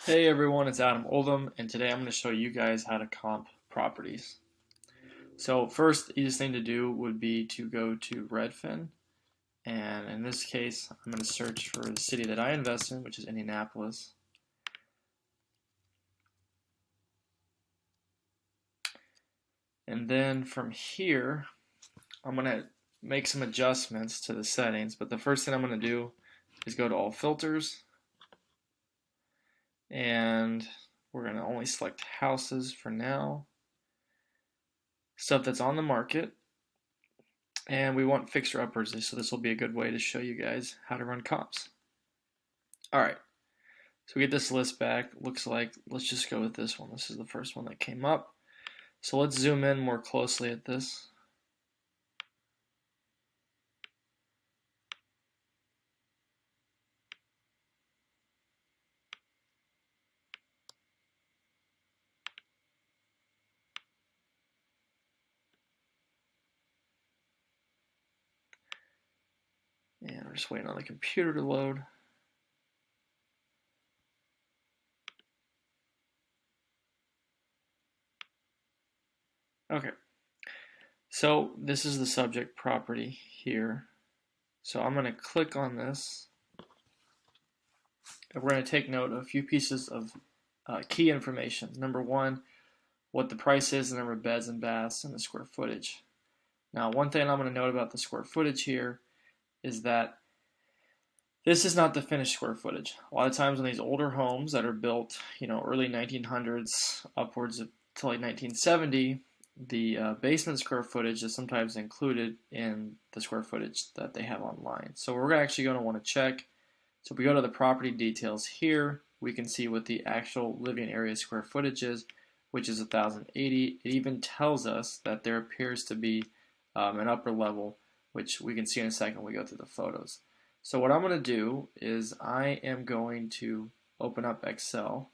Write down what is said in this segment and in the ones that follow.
Hey everyone, it's Adam Oldham, and today I'm going to show you guys how to comp properties. So first, the easiest thing to do would be to go to Redfin, and in this case, I'm going to search for the city that I invest in, which is Indianapolis. And then from here, I'm going to make some adjustments to the settings, but the first thing I'm going to do is go to all filters, and we're going to only select houses for now, stuff that's on the market. And we want fixer uppers, so this will be a good way to show you guys how to run comps. Alright, so we get this list back. Looks like, let's just go with this one. This is the first one that came up. So let's zoom in more closely at this. And we're just waiting on the computer to load. Okay, so this is the subject property here. So I'm going to click on this, and we're going to take note of a few pieces of key information. Number one, what the price is, the number of beds and baths, and the square footage. Now, one thing I'm going to note about the square footage here is that this is not the finished square footage. A lot of times on these older homes that are built, early 1900s upwards to like 1970, the basement square footage is sometimes included in the square footage that they have online. So we're actually going to want to check. So if we go to the property details here, we can see what the actual living area square footage is, which is 1,080. It even tells us that there appears to be an upper level, which we can see in a second when we go through the photos. So what I'm going to do is I am going to open up Excel,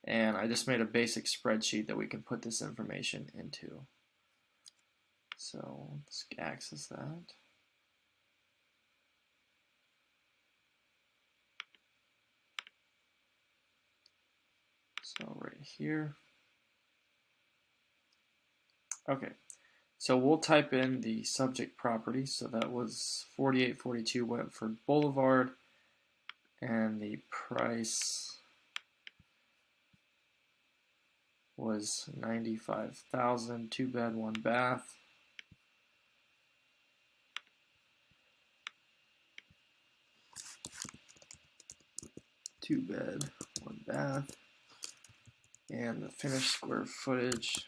and I just made a basic spreadsheet that we can put this information into. So let's access that. So right here. Okay, so we'll type in the subject property. So that was 4842 Wentford Boulevard, and the price was 95,000, 2-bed, 1-bath. Two-bed, 1-bath, and the finished square footage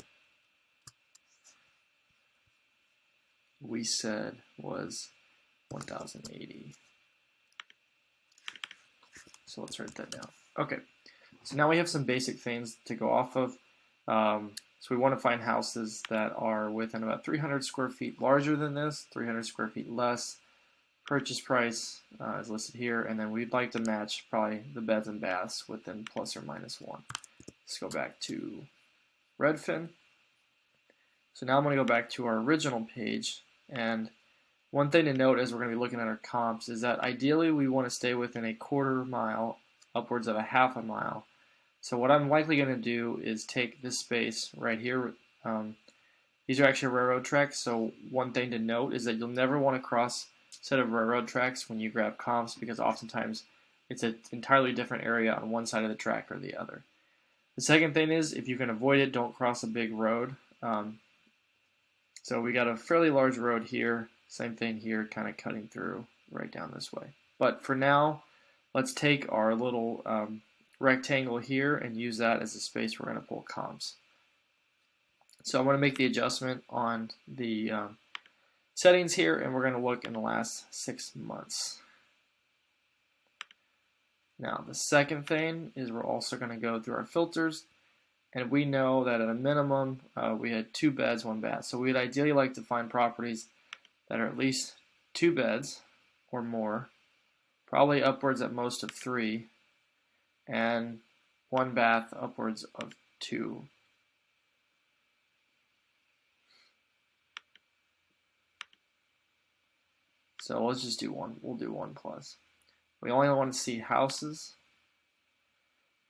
we said was 1,080. So let's write that down. Okay, so now we have some basic things to go off of. So we want to find houses that are within about 300 square feet larger than this, 300 square feet less. Purchase price is listed here, and then we'd like to match probably the beds and baths within plus or minus 1. Let's go back to Redfin. So now I'm going to go back to our original page, and one thing to note as we're going to be looking at our comps is that ideally we want to stay within a quarter mile, upwards of a half a mile. So what I'm likely going to do is take this space right here. These are actually railroad tracks, so one thing to note is that you'll never want to cross a set of railroad tracks when you grab comps, because oftentimes it's an entirely different area on one side of the track or the other. The second thing is, if you can avoid it, don't cross a big road. So we got a fairly large road here, same thing here, kind of cutting through right down this way. But for now, let's take our little rectangle here and use that as a space we're going to pull comps. So I'm going to make the adjustment on the settings here, and we're going to look in the last 6 months. Now the second thing is we're also going to go through our filters, and we know that at a minimum we had 2 beds, 1 bath. So we'd ideally like to find properties that are at least 2 beds or more, probably upwards at most of 3, and 1 bath upwards of 2. So let's just do 1. We'll do 1 plus. We only want to see houses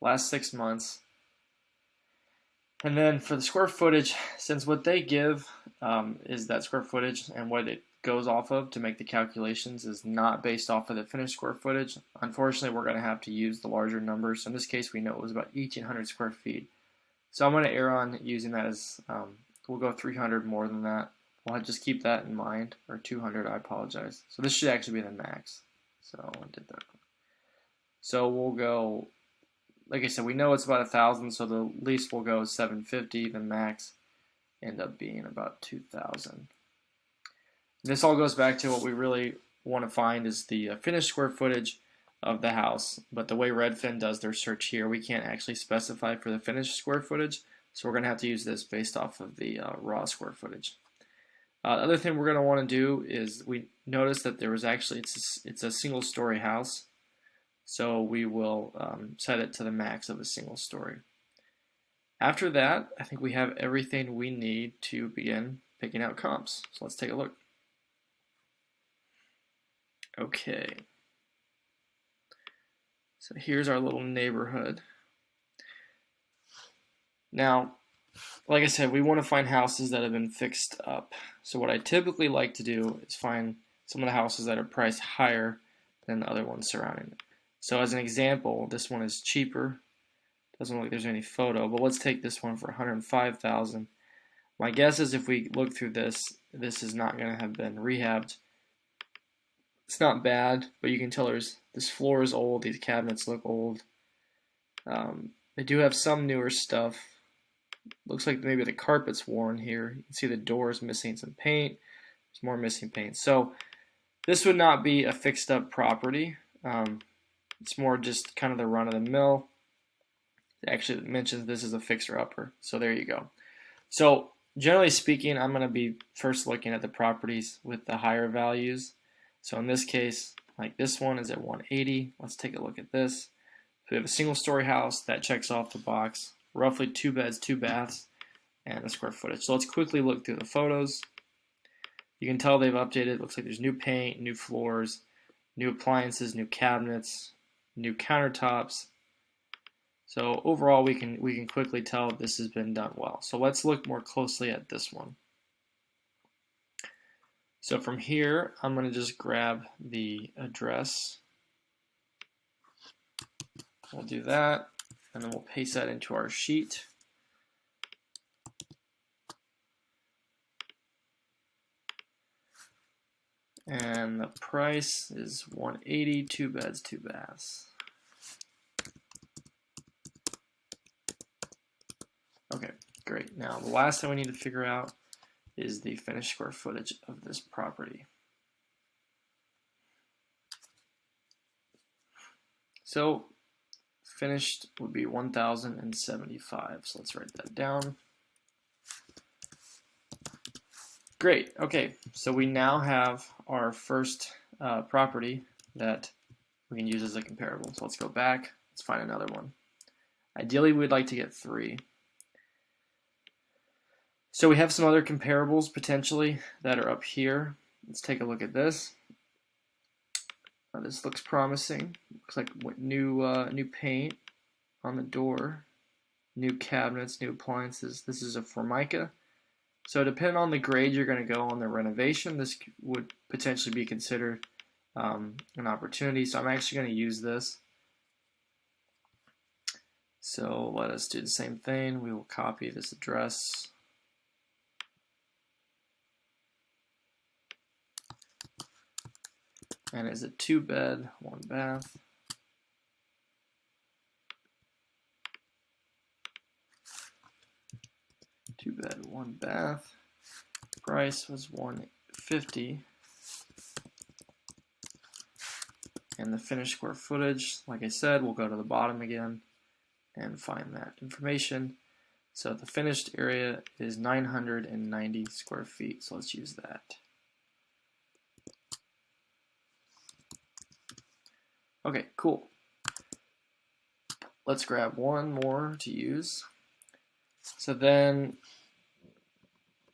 last 6 months. And then for the square footage, since what they give is that square footage, and what it goes off of to make the calculations is not based off of the finished square footage, unfortunately we're going to have to use the larger numbers. So in this case, we know it was about 1,800 square feet. So I'm going to err on using that as, we'll go 300 more than that. We'll just keep that in mind, or 200, I apologize. So this should actually be the max. So I did that. So we'll go, like I said, we know it's about 1,000, so the least we'll go is 750. The max end up being about 2,000. This all goes back to what we really want to find is the finished square footage of the house. But the way Redfin does their search here, we can't actually specify for the finished square footage, so we're going to have to use this based off of the raw square footage. The other thing we're going to want to do is we notice that there was actually, it's a single story house. So we will set it to the max of a single story. After that, I think we have everything we need to begin picking out comps. So let's take a look. Okay. So here's our little neighborhood. Now, like I said, we want to find houses that have been fixed up. So what I typically like to do is find some of the houses that are priced higher than the other ones surrounding it. So as an example, this one is cheaper. Doesn't look like there's any photo, but let's take this one for $105,000. My guess is if we look through this, this is not going to have been rehabbed. It's not bad, but you can tell this floor is old. These cabinets look old. They do have some newer stuff. Looks like maybe the carpet's worn here. You can see the doors missing some paint. There's more missing paint. So this would not be a fixed up property. It's more just kind of the run of the mill. It actually mentions this is a fixer upper. So there you go. So generally speaking, I'm going to be first looking at the properties with the higher values. So in this case, like this one is at 180. Let's take a look at this. So we have a single story house that checks off the box. Roughly 2 beds, 2 baths, and the square footage. So let's quickly look through the photos. You can tell they've updated. It looks like there's new paint, new floors, new appliances, new cabinets, new countertops. So overall, we can quickly tell this has been done well. So let's look more closely at this one. So from here, I'm going to just grab the address. We'll do that, and then we'll paste that into our sheet. And the price is 180, 2 beds, 2 baths. Okay, great. Now the last thing we need to figure out is the finished square footage of this property. So finished would be 1,075. So let's write that down. Great. Okay, so we now have our first property that we can use as a comparable. So let's go back. Let's find another one. Ideally, we'd like to get 3. So we have some other comparables potentially that are up here. Let's take a look at this. This looks promising. Looks like new paint on the door, new cabinets, new appliances. This is a Formica. So depending on the grade you're going to go on the renovation, this would potentially be considered an opportunity. So I'm actually going to use this. So let us do the same thing. We will copy this address. And it's a 2 bed, 1 bath. Two bed, 1 bath. Price was $150. And the finished square footage, like I said, we'll go to the bottom again and find that information. So the finished area is 990 square feet. So let's use that. Okay, cool. Let's grab one more to use. So then,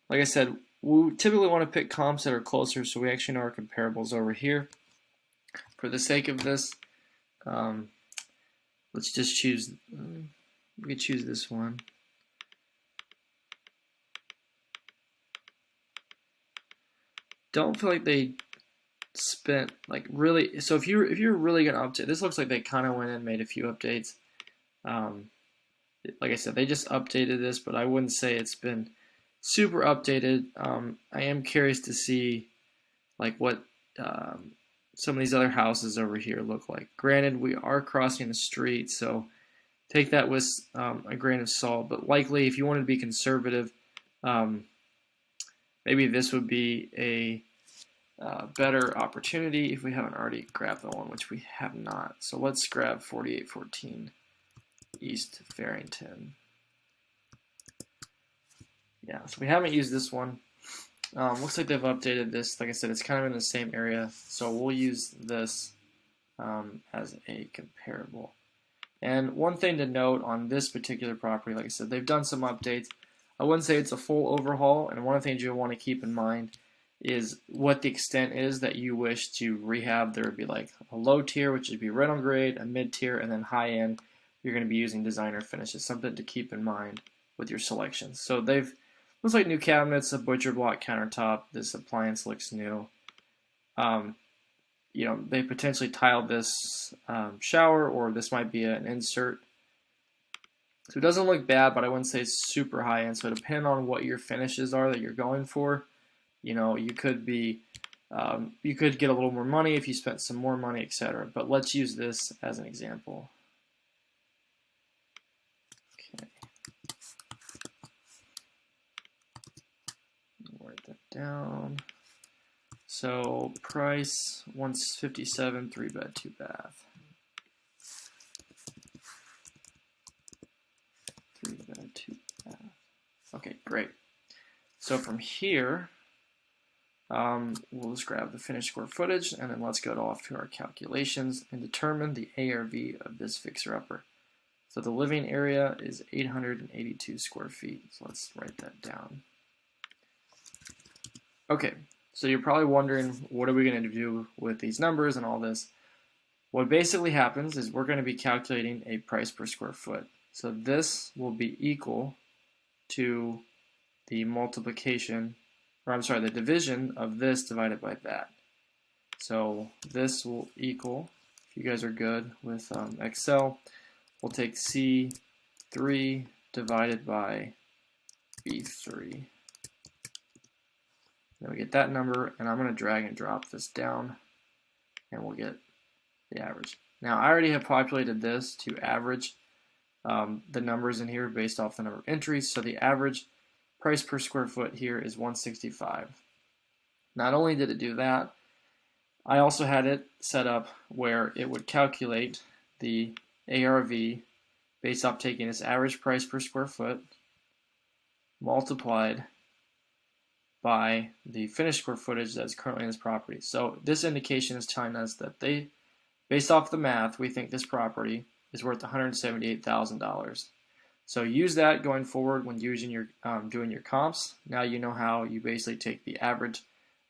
like I said, we typically want to pick comps that are closer, so we actually know our comparables over here. For the sake of this, let's just choose, we could choose this one. Don't feel like they spent like really, so if you're really gonna update, this looks like they kind of went in and made a few updates. Like I said, they just updated this, but I wouldn't say it's been super updated. I am curious to see like what some of these other houses over here look like. Granted, we are crossing the street, so take that with a grain of salt, but likely if you wanted to be conservative, maybe this would be a better opportunity if we haven't already grabbed the one, which we have not. So let's grab 4814 East Farrington. Yeah, so we haven't used this one. Looks like they've updated this. Like I said, it's kind of in the same area, so we'll use this as a comparable. And one thing to note on this particular property, like I said, they've done some updates. I wouldn't say it's a full overhaul, and one of the things you'll want to keep in mind is what the extent is that you wish to rehab. There would be like a low tier, which would be rental grade, a mid tier, and then high end. You're going to be using designer finishes, something to keep in mind with your selections. So they've, looks like new cabinets, a butcher block countertop. This appliance looks new. You know, they potentially tiled this shower, or this might be an insert. So it doesn't look bad, but I wouldn't say it's super high end. So depending on what your finishes are that you're going for, you know, you could be, you could get a little more money if you spent some more money, etc. But let's use this as an example. Okay. Write that down. So price 157, 3-bed, 2-bath. 3-bed, 2-bath. Okay, great. So from here, we'll just grab the finished square footage, and then let's go off to our calculations and determine the ARV of this fixer-upper. So the living area is 882 square feet. So let's write that down. Okay, so you're probably wondering, what are we going to do with these numbers and all this? What basically happens is we're going to be calculating a price per square foot. So this will be equal to the multiplication, or I'm sorry, the division of this divided by that. So this will equal, if you guys are good with Excel, we'll take C3 divided by B3. Then we get that number, and I'm going to drag and drop this down, and we'll get the average. Now, I already have populated this to average the numbers in here based off the number of entries, so the average price per square foot here is 165. Not only did it do that, I also had it set up where it would calculate the ARV based off taking its average price per square foot multiplied by the finished square footage that's currently in this property. So this indication is telling us that they, based off the math, we think this property is worth $178,000. So use that going forward when using your doing your comps. Now you know how you basically take the average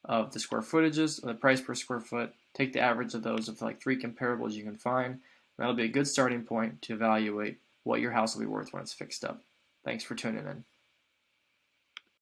of the square footages, or the price per square foot, take the average of those of like 3 comparables you can find. That'll be a good starting point to evaluate what your house will be worth when it's fixed up. Thanks for tuning in.